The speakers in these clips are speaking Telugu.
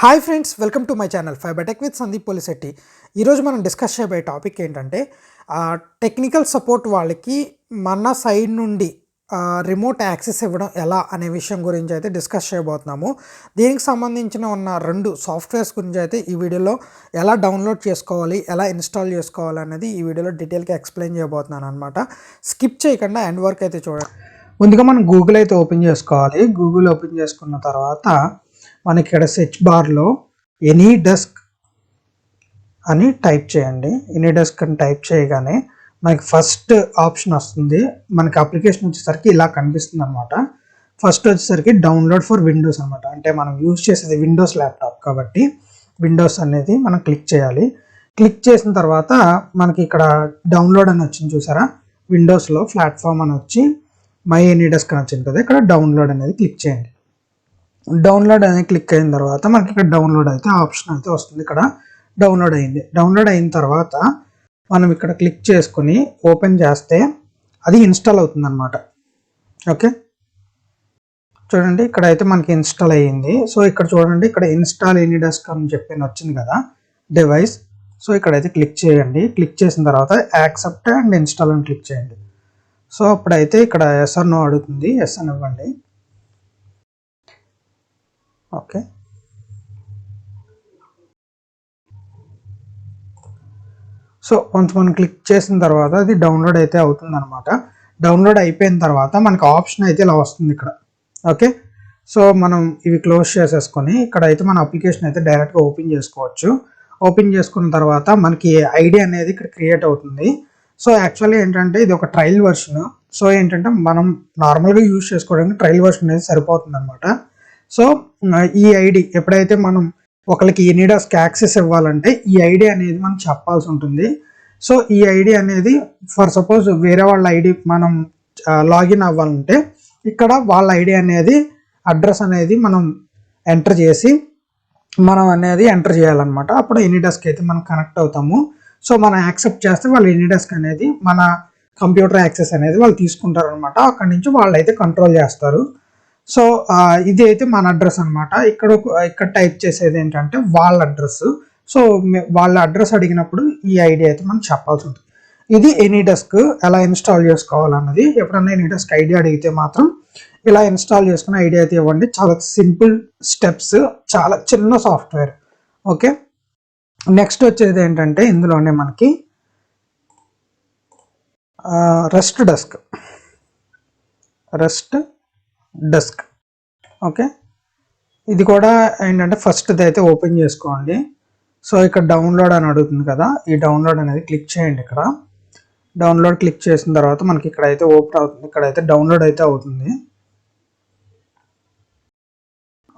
Hi friends, welcome to my channel Fibertech with Sandeep Polisetty. ఈరోజు మనం డిస్కస్ చేయబోయే టాపిక్ ఏంటంటే టెక్నికల్ సపోర్ట్ వాళ్ళకి మన సైడ్ నుండి రిమోట్ యాక్సెస్ ఇవ్వడం ఎలా అనే విషయం గురించి అయితే డిస్కస్ చేయబోతున్నాము. దీనికి సంబంధించిన ఉన్న 2 సాఫ్ట్వేర్స్ గురించి అయితే ఈ వీడియోలో ఎలా డౌన్లోడ్ చేసుకోవాలి, ఎలా ఇన్స్టాల్ చేసుకోవాలి అనేది ఈ వీడియోలో డీటెయిల్గా ఎక్స్ప్లెయిన్ చేయబోతున్నాను అనమాట. స్కిప్ చేయకుండా ఎండ్ వరకు అయితే చూడండి. ముందుగా మనం గూగుల్ అయితే ఓపెన్ చేసుకోవాలి. గూగుల్ ఓపెన్ చేసుకున్న తర్వాత మనకి ఇక్కడ సెర్చ్ బార్లో ఎనీడెస్క్ అని టైప్ చేయండి. ఎనీడెస్క్ అని టైప్ చేయగానే మనకి ఫస్ట్ ఆప్షన్ వస్తుంది. మనకి అప్లికేషన్ వచ్చేసరికి ఇలా కనిపిస్తుంది అనమాట. ఫస్ట్ వచ్చేసరికి డౌన్లోడ్ ఫర్ విండోస్ అనమాట. అంటే మనం యూజ్ చేసేది విండోస్ ల్యాప్టాప్ కాబట్టి విండోస్ అనేది మనం క్లిక్ చేయాలి. క్లిక్ చేసిన తర్వాత మనకి ఇక్కడ డౌన్లోడ్ అని వచ్చింది చూసారా, విండోస్లో ప్లాట్ఫామ్ అని వచ్చి మై ఎనీడెస్క్ అని వచ్చింది కదా, ఇక్కడ డౌన్లోడ్ అనేది క్లిక్ చేయండి. డౌన్లోడ్ అనేది క్లిక్ అయిన తర్వాత మనకి ఇక్కడ డౌన్లోడ్ అయితే ఆప్షన్ అయితే వస్తుంది. ఇక్కడ డౌన్లోడ్ అయింది. డౌన్లోడ్ అయిన తర్వాత మనం ఇక్కడ క్లిక్ చేసుకుని ఓపెన్ చేస్తే అది ఇన్స్టాల్ అవుతుంది అనమాట. ఓకే, చూడండి ఇక్కడ అయితే మనకి ఇన్స్టాల్ అయ్యింది. సో ఇక్కడ చూడండి, ఇక్కడ ఇన్స్టాల్ ఎనీడెస్క్ అని చెప్పి వచ్చింది కదా డివైస్. సో ఇక్కడైతే క్లిక్ చేయండి. క్లిక్ చేసిన తర్వాత యాక్సెప్ట్ అండ్ ఇన్స్టాల్ అని క్లిక్ చేయండి. సో అప్పుడైతే ఇక్కడ ఎస్ ఆర్ నో అడుగుతుంది. ఎస్ అని ఇవ్వండి. ఓకే, సో వన్స్ మనం క్లిక్ చేసిన తర్వాత అది డౌన్లోడ్ అయితే అవుతుంది అనమాట. డౌన్లోడ్ అయిపోయిన తర్వాత మనకి ఆప్షన్ అయితే ఇలా వస్తుంది ఇక్కడ. ఓకే, సో మనం ఇవి క్లోజ్ చేసేసుకొని ఇక్కడ అయితే మన అప్లికేషన్ అయితే డైరెక్ట్గా ఓపెన్ చేసుకోవచ్చు. ఓపెన్ చేసుకున్న తర్వాత మనకి ఐడి అనేది ఇక్కడ క్రియేట్ అవుతుంది. సో యాక్చువల్లీ ఏంటంటే ఇది ఒక ట్రయల్ వర్షన్. సో ఏంటంటే మనం నార్మల్గా యూజ్ చేసుకోవడానికి ట్రయల్ వర్షన్ అనేది సరిపోతుంది అనమాట. సో ఈ ఐడి ఎప్పుడైతే మనం ఒకరికి ఎనీడెస్క్ యాక్సెస్ ఇవ్వాలంటే ఈ ఐడి అనేది మనం చెప్పాల్సి ఉంటుంది. సో ఈ ఐడి అనేది ఫర్ సపోజ్ వేరే వాళ్ళ ఐడి మనం లాగిన్ అవ్వాలంటే ఇక్కడ వాళ్ళ ఐడి అనేది అడ్రస్ అనేది మనం ఎంటర్ చేసి మనం అనేది ఎంటర్ చేయాలన్నమాట. అప్పుడు ఎనీడెస్క్ అయితే మనం కనెక్ట్ అవుతాము. సో మనం యాక్సెప్ట్ చేస్తే వాళ్ళు ఎనీడెస్క్ అనేది మన కంప్యూటర్ యాక్సెస్ అనేది వాళ్ళు తీసుకుంటారు అనమాట. అక్కడి నుంచి వాళ్ళు అయితే కంట్రోల్ చేస్తారు. సో ఇది అయితే మన అడ్రస్ అనమాట. ఇక్కడ టైప్ చేసేది ఏంటంటే వాళ్ళ అడ్రస్. సో వాళ్ళ అడ్రస్ అడిగినప్పుడు ఈ ఐడి అయితే మనం చెప్పాల్సి ఉంటుంది. ఇది ఎనీడెస్క్ ఎలా ఇన్స్టాల్ చేసుకోవాలన్నది. ఎప్పుడన్నా ఎనీడెస్క్ ఐడి అడిగితే మాత్రం ఇలా ఇన్స్టాల్ చేసుకున్న ఐడి అయితే ఇవ్వండి. చాలా సింపుల్ స్టెప్స్, చాలా చిన్న సాఫ్ట్వేర్. ఓకే, నెక్స్ట్ వచ్చేది ఏంటంటే ఇందులోనే మనకి రస్ట్ డెస్క్. ఓకే, ఇది కూడా ఏంటంటే ఫస్ట్ అయితే ఓపెన్ చేసుకోండి. సో ఇక్కడ డౌన్లోడ్ అని అడుగుతుంది కదా, ఈ డౌన్లోడ్ అనేది క్లిక్ చేయండి. ఇక్కడ డౌన్లోడ్ క్లిక్ చేసిన తర్వాత మనకి ఇక్కడ అయితే ఓపెన్ అవుతుంది. ఇక్కడైతే డౌన్లోడ్ అయితే అవుతుంది.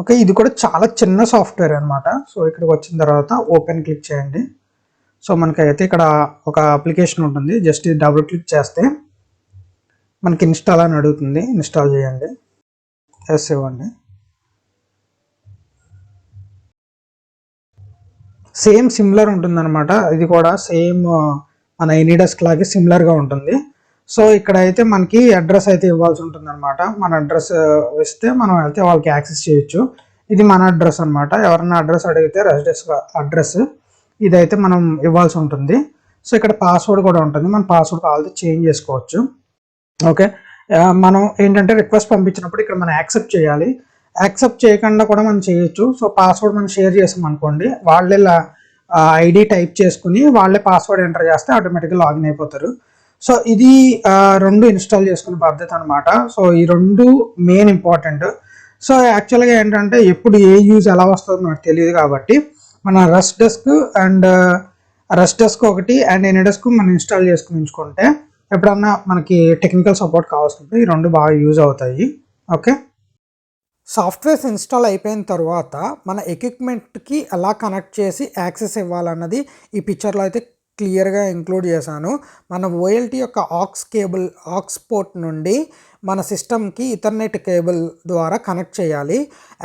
ఓకే, ఇది కూడా చాలా చిన్న సాఫ్ట్వేర్ అనమాట. సో ఇక్కడికి వచ్చిన తర్వాత ఓపెన్ క్లిక్ చేయండి. సో మనకైతే ఇక్కడ ఒక అప్లికేషన్ ఉంటుంది. జస్ట్ ఇది డబుల్ క్లిక్ చేస్తే మనకి ఇన్స్టాల్ అని అడుగుతుంది. ఇన్స్టాల్ చేయండి. ఎస్ ఇవ్వండి. సేమ్ సిమిలర్ ఉంటుంది అనమాట. ఇది కూడా సేమ్ మన ఎనీడెస్క్ లాగే సిమిలర్గా ఉంటుంది. సో ఇక్కడ అయితే మనకి అడ్రస్ అయితే ఇవ్వాల్సి ఉంటుంది అనమాట. మన అడ్రస్ ఇస్తే మనం అయితే వాళ్ళకి యాక్సెస్ చేయొచ్చు. ఇది మన అడ్రస్ అనమాట. ఎవరైనా అడ్రస్ అడిగితే రస్డెస్క్ అడ్రస్ ఇదైతే మనం ఇవ్వాల్సి ఉంటుంది. సో ఇక్కడ పాస్వర్డ్ కూడా ఉంటుంది. మన పాస్వర్డ్ కావాలంటే చేంజ్ చేసుకోవచ్చు. ఓకే, మనం ఏంటంటే రిక్వెస్ట్ పంపించినప్పుడు ఇక్కడ మనం యాక్సెప్ట్ చేయాలి. యాక్సెప్ట్ చేయకుండా కూడా మనం చేయొచ్చు. సో పాస్వర్డ్ మనం షేర్ చేసాం అనుకోండి, వాళ్ళే ఐడి టైప్ చేసుకుని వాళ్ళే పాస్వర్డ్ ఎంటర్ చేస్తే ఆటోమేటిక్గా లాగిన్ అయిపోతారు. సో ఇది 2 ఇన్స్టాల్ చేసుకునే పద్ధతి అనమాట. సో ఈ 2 మెయిన్ ఇంపార్టెంట్. సో యాక్చువల్గా ఏంటంటే ఎప్పుడు ఏ యూజ్ ఎలా వస్తుందో నాకు తెలియదు కాబట్టి మన రస్డెస్క్ ఒకటి అండ్ ఎనీడెస్క్ మనం ఇన్స్టాల్ చేసుకుని ఉంచుకుంటే ఎప్పుడన్నా మనకి టెక్నికల్ సపోర్ట్ కావాల్సింటే ఈ 2 బాగా యూజ్ అవుతాయి. ఓకే, సాఫ్ట్వేర్స్ ఇన్స్టాల్ అయిపోయిన తర్వాత మన ఎక్విప్మెంట్కి ఎలా కనెక్ట్ చేసి యాక్సెస్ ఇవ్వాలన్నది ఈ పిక్చర్లో అయితే క్లియర్గా ఇంక్లూడ్ చేశాను. మన ఓఎల్టీ యొక్క ఆక్స్ పోర్ట్ నుండి మన సిస్టమ్కి ఇథర్నెట్ కేబుల్ ద్వారా కనెక్ట్ చేయాలి.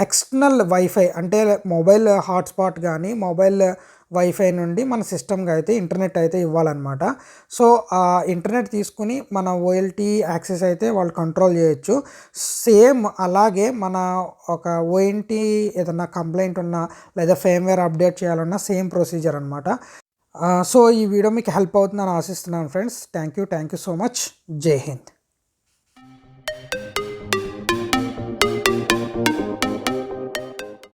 ఎక్స్టర్నల్ వైఫై అంటే మొబైల్ హాట్స్పాట్ కానీ మొబైల్ వైఫై నుండి మన సిస్టమ్కి అయితే ఇంటర్నెట్ అయితే ఇవ్వాలన్నమాట. సో ఆ ఇంటర్నెట్ తీసుకుని మన ఓఎల్టీ యాక్సెస్ అయితే వాళ్ళు కంట్రోల్ చేయొచ్చు. సేమ్ అలాగే మన ఒక ఓఎన్టీ ఏదన్నా కంప్లైంట్ ఉన్నా లేదా ఫేమ్వేర్ అప్డేట్ చేయాలన్నా సేమ్ ప్రొసీజర్ అనమాట. సో ఈ వీడియో మీకు హెల్ప్ అవుతుందని ఆశిస్తున్నాను friends. Thank you so much. జై హింద్.